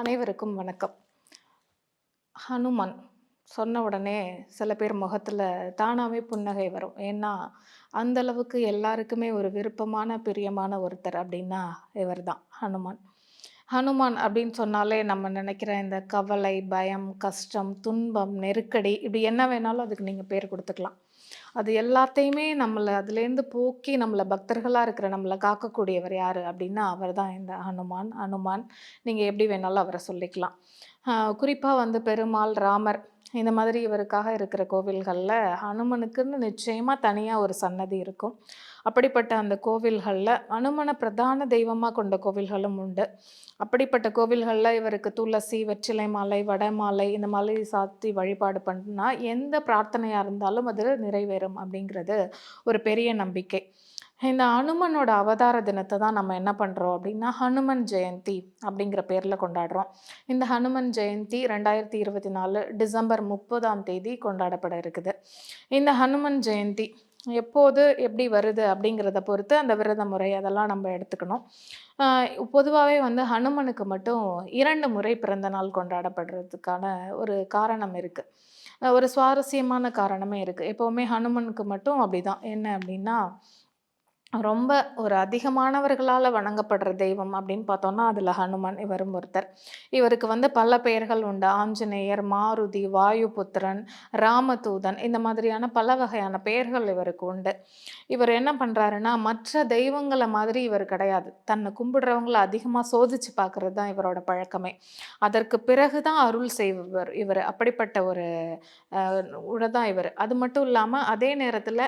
அனைவருக்கும் வணக்கம். ஹனுமான் சொன்ன உடனே சில பேர் முகத்துல தானாவே புன்னகை வரும். ஏன்னா, அந்த அளவுக்கு எல்லாருக்குமே ஒரு விருப்பமான, பிரியமான ஒருத்தர் அப்படின்னா இவர்தான் ஹனுமான். ஹனுமான் அப்படின்னு சொன்னாலே நம்ம நினைக்கிற இந்த கவலை, பயம், கஷ்டம், துன்பம், நெருக்கடி இப்படி என்ன வேணாலும் அதுக்கு நீங்க பேர் குடுத்துக்கலாம். அது எல்லாத்தையுமே நம்மள அதுலேருந்து போக்கி நம்மள பக்தர்களா இருக்கிற நம்மள காக்கக்கூடியவர் யாரு அப்படின்னா, அவர்தான் இந்த ஹனுமான். அனுமான் நீங்க எப்படி வேணாலும் அவர சொல்லிக்கலாம். அ குறிப்பா வந்து பெருமாள், ராமர் இந்த மாதிரி இவருக்காக இருக்கிற கோவில்கள்ல ஹனுமனுக்குன்னு நிச்சயமா தனியா ஒரு சன்னதி இருக்கும். அப்படிப்பட்ட அந்த கோவில்கள்ல அனுமன பிரதான தெய்வமா கொண்ட கோவில்களும் உண்டு. அப்படிப்பட்ட கோவில்கள்ல இவருக்கு துளசி, வெற்றிலை மாலை, வடை மாலை இந்த மாதிரி சாத்தி வழிபாடு பண்ணா எந்த பிரார்த்தனையா இருந்தாலும் அது நிறைவேறும் அப்படிங்கிறது ஒரு பெரிய நம்பிக்கை. இந்த அனுமனோட அவதார தினத்த தான் நம்ம என்ன பண்றோம் அப்படின்னா, ஹனுமன் ஜெயந்தி அப்படிங்கிற பேர்ல கொண்டாடுறோம். இந்த ஹனுமன் ஜெயந்தி 2024 டிசம்பர் 30ஆம் தேதி கொண்டாடப்பட இருக்குது. இந்த ஹனுமன் ஜெயந்தி எப்போது, எப்படி வருது அப்படிங்கிறத பொறுத்து அந்த விரத முறை அதெல்லாம் நம்ம எடுத்துக்கணும். அ பொதுவாவே வந்து ஹனுமனுக்கு மட்டும் 2 முறை பிறந்த நாள் கொண்டாடப்படுறதுக்கான ஒரு காரணம் இருக்கு. ஒரு சுவாரஸ்யமான காரணமே இருக்கு. எப்பவுமே ஹனுமனுக்கு மட்டும் அப்படிதான். என்ன அப்படின்னா, ரொம்ப ஒரு அதிகமானவர்களால வணங்கப்படுற தெய்வம் அப்படின்னு பார்த்தோம்னா, அதுல ஹனுமான் இவரும் ஒருத்தர். இவருக்கு வந்து பல பெயர்கள் உண்டு. ஆஞ்சநேயர், மாருதி, வாயுபுத்திரன், ராமதூதன் இந்த மாதிரியான பல வகையான பெயர்கள் இவருக்கு உண்டு. இவர் என்ன பண்றாருன்னா, மற்ற தெய்வங்கள மாதிரி இவர் கிடையாது. தன்னை கும்பிடுறவங்கள அதிகமா சோதிச்சு பார்க்கறது தான் இவரோட பழக்கமே. அதற்கு பிறகு தான் அருள் செய்பவர் இவரு. அப்படிப்பட்ட ஒரு தான் இவரு. அது மட்டும் இல்லாம, அதே நேரத்துல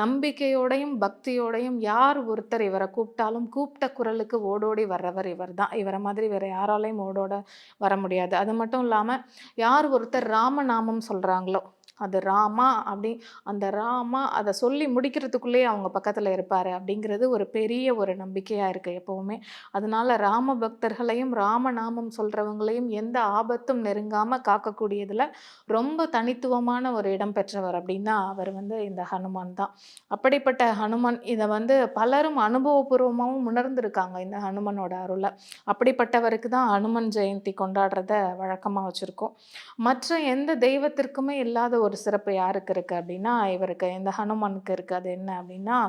நம்பிக்கையோடையும், பக்தியோடையும் யார் ஒருத்தர் இவர கூப்பிட்டாலும், கூப்பிட்ட குரலுக்கு ஓடோடி வர்றவர் இவர்தான். இவர மாதிரி வேற யாராலயும் ஓடோட வர முடியாது. அது மட்டும் இல்லாம, யார் ஒருத்தர் ராமநாமம் சொல்றாங்களோ, அது ராமா அப்படி அந்த ராமா அத சொல்லி முடிக்கிறதுக்குள்ளயே அவங்க பக்கத்துல இருப்பாரு அப்படிங்கிறது ஒரு பெரிய ஒரு நம்பிக்கையா இருக்கு எப்பவுமே. அதனால ராம பக்தர்களையும், ராமநாமம் சொல்றவங்களையும் எந்த ஆபத்தும் நெருங்காம காக்கக்கூடியதுல ரொம்ப தனித்துவமான ஒரு இடம் பெற்றவர் அப்படின்னா, அவர் வந்து இந்த ஹனுமான் தான். அப்படிப்பட்ட ஹனுமான் இத வந்து பலரும் அனுபவபூர்வமாவும் உணர்ந்திருக்காங்க, இந்த ஹனுமனோட அருள. அப்படிப்பட்டவருக்கு தான் ஹனுமன் ஜெயந்தி கொண்டாடுறத வழக்கமா வச்சிருக்கோம். மற்ற எந்த தெய்வத்திற்குமே இல்லாத ஒரு சிறப்பு யாருக்கு இருக்கு அப்படின்னா, இவருக்கு இந்த ஹனுமானுக்கு இருக்கு. அது என்ன அப்படின்னா,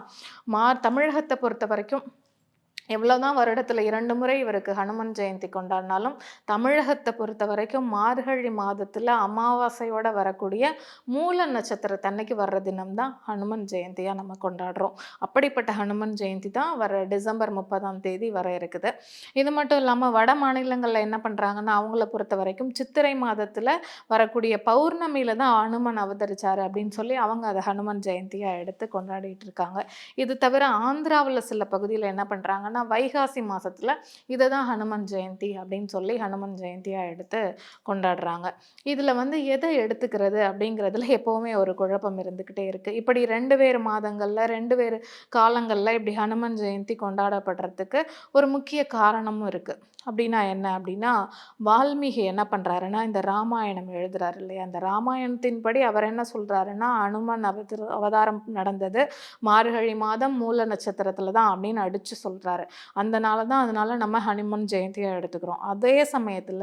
தமிழகத்த பொறுத்தவரைக்கும் எவ்வளோதான் வருடத்துல 2 முறை இவருக்கு ஹனுமன் ஜெயந்தி கொண்டாடினாலும், தமிழகத்த பொறுத்தவரைக்கும் மார்கழி மாதத்துல அமாவாசையோட வரக்கூடிய மூல நட்சத்திரத்தன்னைக்கு வர்ற தினம் தான் ஹனுமன் ஜெயந்தியா நம்ம கொண்டாடுறோம். அப்படிப்பட்ட ஹனுமன் ஜெயந்தி தான் வர டிசம்பர் 30ஆம் தேதி வர இருக்குது. இது மட்டும் இல்லாம வட மாநிலங்கள்ல என்ன பண்றாங்கன்னா, அவங்கள பொறுத்தவரைக்கும் சித்திரை மாதத்துல வரக்கூடிய பௌர்ணமியில தான் அனுமன் அவதரிச்சாரு அப்படின்னு சொல்லி அவங்க அத ஹனுமன் ஜெயந்தியா எடுத்து கொண்டாடிட்டு இருக்காங்க. இது தவிர ஆந்திராவுல சில பகுதியில என்ன பண்றாங்கன்னா, வைகாசி மாசத்துல இத தான் ஹனுமன் ஜெயந்தி அப்படின்னு சொல்லி ஹனுமன் ஜெயந்தியா எடுத்து கொண்டாடுறாங்க. இதுல வந்து எத எடுத்துக்கிறது அப்படிங்கிறதுல எப்பவுமே ஒரு குழப்பம் இருந்துகிட்டே இருக்கு. இப்படி 2 வேறு மாதங்கள்ல, 2 வேறு காலங்கள்ல இப்படி ஹனுமன் ஜெயந்தி கொண்டாடப்படுறதுக்கு ஒரு முக்கிய காரணமும் இருக்கு. அப்படின்னா என்ன அப்படின்னா, வால்மீகி என்ன பண்றாருன்னா, இந்த ராமாயணம் எழுதுறாரு இல்லையா? அந்த ராமாயணத்தின்படி அவர் என்ன சொல்றாருன்னா, அனுமன் அவதாரம் நடந்தது மார்கழி மாதம் மூல நட்சத்திரத்துல தான் அப்படின்னு அடிச்சு சொல்றாரு. அதனால நம்ம ஹனுமன் ஜெயந்தியா எடுத்துக்கிறோம். அதே சமயத்துல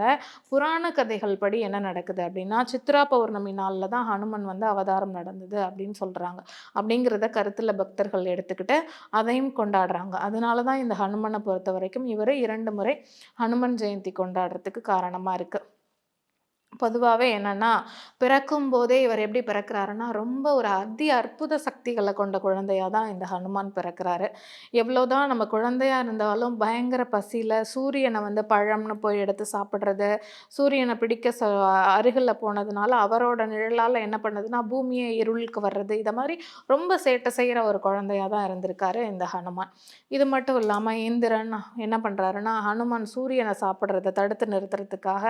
புராண கதைகள் படி என்ன நடக்குது அப்படின்னா, சித்ரா பௌர்ணமி நாள்ல தான் ஹனுமன் வந்து அவதாரம் நடந்தது அப்படின்னு சொல்றாங்க. அப்படிங்கிறத கருத்துல பக்தர்கள் எடுத்துக்கிட்டு அதையும் கொண்டாடுறாங்க. அதனால தான் இந்த ஹனுமன பொறுத்தவரைக்கும் இவரு 2 முறை ஹனுமன் ஜெயந்தி கொண்டாடுறதுக்கு காரணமா இருக்கு. பொதுவாவே என்னன்னா, பிறக்கும்போதே இவர் எப்படி பிறக்கிறாருன்னா, ரொம்ப ஒரு அற்புத சக்திகள கொண்ட குழந்தையா தான் இந்த ஹனுமான் பிறக்கிறாரு. எவ்வளோதான் நம்ம குழந்தையா இருந்தாலும் பயங்கர பசியில சூரியன வந்து பழம்னு போய் எடுத்து சாப்பிடுறது, சூரியன பிடிக்க அருகில போனதுனால அவரோட நிழலால என்ன பண்ணுதுன்னா, பூமியே இருளுக்கு வர்றது, இத மாரி ரொம்ப சேட்டை செய்ற ஒரு குழந்தையா தான் இருந்திருக்காரு இந்த ஹனுமான். இது மட்டும் இல்லாம இந்திரன் என்ன பண்றாருன்னா, ஹனுமான் சூரியன சாப்பிடுறத தடுத்து நிறுத்துறதுக்காக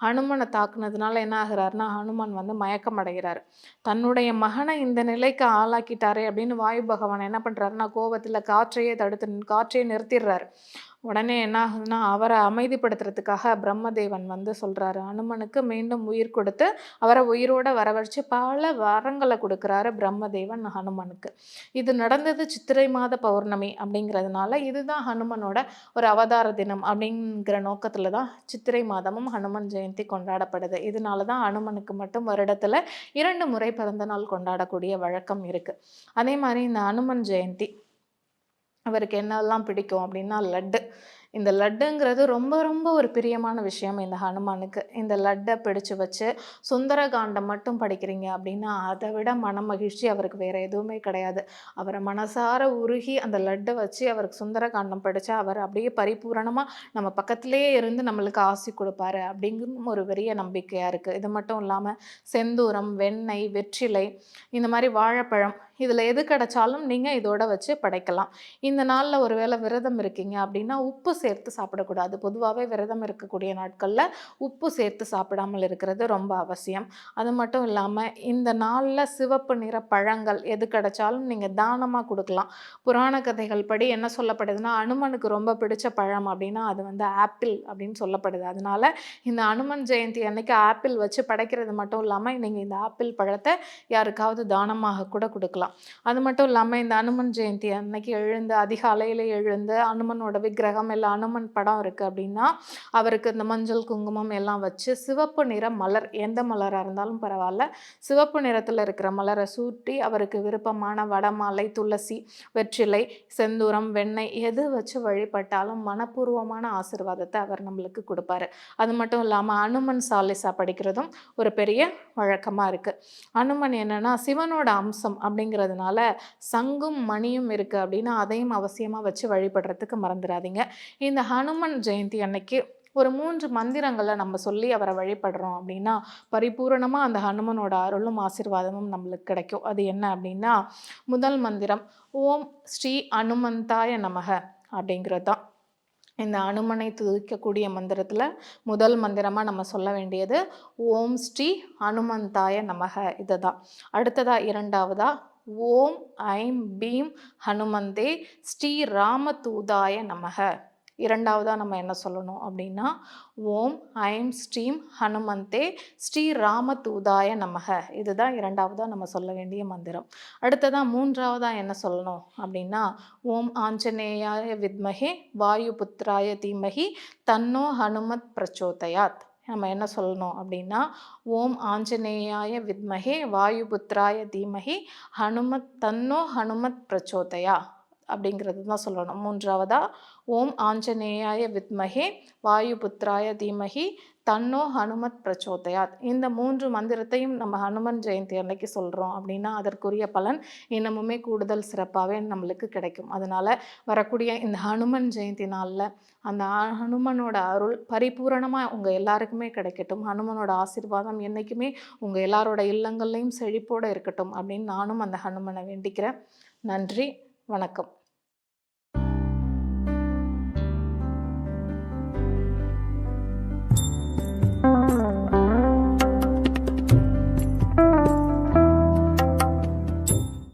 ஹனுமன தாக்குனதுனால என்ன ஆகுறாருன்னா, ஹனுமான் வந்து மயக்கம் அடைகிறாரு. தன்னுடைய மகனை இந்த நிலைக்கு ஆளாக்கிட்டாரே அப்படின்னு வாயு பகவான் என்ன பண்றாருன்னா, கோவத்துல காற்றையே நிறுத்திடுறாரு. உடனே என்ன ஆகுதுன்னா, அவர அமைதிப்படுத்துறதுக்காக பிரம்மதேவன் வந்து சொல்றாரு, அனுமனுக்கு மீண்டும் உயிர் கொடுத்து, அவர உயிரோட வரவழைச்சு பல வரங்கள குடுக்குறாரு பிரம்மதேவன் ஹனுமனுக்கு. இது நடந்தது சித்திரை மாத பௌர்ணமி அப்படிங்கிறதுனால, இதுதான் ஹனுமனோட ஒரு அவதார தினம் அப்படிங்கிற நோக்கத்துல தான் சித்திரை மாதமும் ஹனுமன் ஜெயந்தி கொண்டாடப்படுது. இதனால தான் அனுமனுக்கு மட்டும் வருடத்துல 2 முறை பிறந்த நாள் கொண்டாடக்கூடிய வழக்கம் இருக்கு. அதே மாரி இந்த அனுமன் ஜெயந்தி அவருக்கு என்னெல்லாம் பிடிக்கும் அப்படின்னா லட்டு. இந்த லட்டுங்கிறது ரொம்ப ரொம்ப ஒரு பிரியமான விஷயம் இந்த ஹனுமானுக்கு. இந்த லட்ட பிடிச்சு வச்சு சுந்தரகாண்டம் மட்டும் படிக்கிறீங்க அப்படின்னா, அத விட மனமகிழ்ச்சி அவருக்கு வேற எதுவுமே கிடையாது. அவர மனசார உருகி அந்த லட்ட வச்சு அவருக்கு சுந்தரகாண்டம் படிச்சா, அவர் அப்படியே பரிபூரணமா நம்ம பக்கத்திலேயே இருந்து நம்மளுக்கு ஆசி குடுப்பாரு அப்படிங்கும் ஒரு பெரிய நம்பிக்கையா இருக்கு. இது மட்டும் இல்லாம செந்தூரம், வெண்ணெய், வெற்றிலை இந்த மாரி வாழைப்பழம் இதில எது கிடைச்சாலும் நீங்க இதோட வச்சு படைக்கலாம். இந்த நாள்ல ஒரு வேளை விரதம் இருக்கீங்க அப்படின்னா, உப்பு சேர்த்து சாப்பிடக்கூடாது. பொதுவாவே விரதம் இருக்கக்கூடிய நாட்கள்ல உப்பு சேர்த்து சாப்பிடாமல் இருக்கிறது ரொம்ப அவசியம். அது மட்டும் இல்லாம இந்த நாள்ல சிவப்பு நிற பழங்கள் எது கிடைச்சாலும் நீங்க தானமா குடுக்கலாம். புராண கதைகள் படி என்ன சொல்லப்படுதுன்னா, அனுமனுக்கு ரொம்ப பிடிச்ச பழம் அப்படின்னா, அது வந்து ஆப்பிள் அப்படின்னு சொல்லப்படுது. அதனால இந்த அனுமன் ஜெயந்தி அன்னைக்கு ஆப்பிள் வச்சு படைக்கிறது மட்டும் இல்லாம, நீங்க இந்த ஆப்பிள் பழத்த யாருக்காவது தானமாக கூட குடுக்கலாம். அது மட்டும் இல்லாம இந்த அனுமன் ஜெயந்தி அன்னைக்கு எழுந்து அதிகாலையில எழுந்து அனுமனோட விக்கிரகம் இல்ல அனுமன் படம் இருக்கு அப்படின்னா, அவருக்கு இந்த மஞ்சள், குங்குமம் எல்லாம் வச்சு சிவப்பு நிற மலர் எந்த மலரா இருந்தாலும் பரவால்ல. சிவப்பு நிறத்துல இருக்கிற மலர சூட்டி அவருக்கு விருப்பமான வடமாலை, துளசி, வெற்றிலை, செந்தூரம், வெண்ணெய் எது வச்சு வழிபட்டாலும் மனப்பூர்வமான ஆசீர்வாதத்த அவர் நம்மளுக்கு குடுப்பாரு. அது மட்டும் இல்லாம அனுமன் சாலிசா படிக்கிறதும் ஒரு பெரிய வழக்கமா இருக்கு. அனுமன் என்னன்னா சிவனோட அம்சம் அப்படிங்கிறதுனால சங்கும் மணியும் இருக்கு அப்படின்னா அதையும் அவசியமா வச்சு வழிபடுறதுக்கு மறந்துடாதீங்க. இந்த ஹனுமன் ஜெயந்தி அன்னைக்கு ஒரு 3 மந்திரங்கள நம்ம சொல்லி அவர வழிபடுறோம் அப்படின்னா, பரிபூரணமா அந்த ஹனுமனோட அருளும், ஆசீர்வாதமும் நம்மளுக்கு கிடைக்கும். அது என்ன அப்படின்னா, முதல் மந்திரம் ஓம் ஸ்ரீ அனுமந்தாய நமக அப்படிங்கிறது தான். இந்த அனுமனை துதிக்கக்கூடிய மந்திரத்துல முதல் மந்திரமா நம்ம சொல்ல வேண்டியது ஓம் ஸ்ரீ அனுமந்தாய நமக இதுதான். அடுத்ததா 2வதா ஓம் ஐம் பீம் ஹனுமந்தே ஸ்ரீ ராமதூதாய நமக. 2வதா நம்ம என்ன சொல்லணும் அப்படின்னா ஓம் ஐம் ஸ்ரீம் ஹனுமந்தே ஸ்ரீ ராமதூதாய நமக. இதுதான் 2வதா நம்ம சொல்ல வேண்டிய மந்திரம். அடுத்ததா 3வதா என்ன சொல்லணும் அப்படின்னா ஓம் ஆஞ்சநேயாய வித்மஹே வாயுபுத்ராய தீமஹி தன்னோ ஹனுமத் பிரச்சோதயாத். நம்ம என்ன சொல்லணும் அப்படின்னா ஓம் ஆஞ்சநேயாய வித்மஹே வாயுபுத்ராய தீமஹி தன்னோ ஹனுமத் பிரச்சோதயா அப்படிங்கிறது தான் சொல்லணும். 3வதா ஓம் ஆஞ்சநேயாய வித்மஹே வாயுபுத்ராய தீமஹி தன்னோ ஹனுமத் பிரச்சோதயாத். இந்த 3 மந்திரத்தையும் நம்ம ஹனுமன் ஜெயந்தி அன்னைக்கு சொல்றோம் அப்படின்னா அதற்குரிய பலன் இன்னமுமே கூடுதல் சிறப்பாகவே நம்மளுக்கு கிடைக்கும். அதனால வரக்கூடிய இந்த ஹனுமன் ஜெயந்தி நாளில் அந்த ஹனுமனோட அருள் பரிபூரணமாக உங்கள் எல்லாருக்குமே கிடைக்கட்டும். ஹனுமனோட ஆசீர்வாதம் என்றைக்குமே உங்கள் எல்லாரோட இல்லங்கள்லையும் செழிப்போடு இருக்கட்டும் அப்படின்னு நானும் அந்த ஹனுமனை வேண்டிக்கிறேன். நன்றி, வணக்கம்.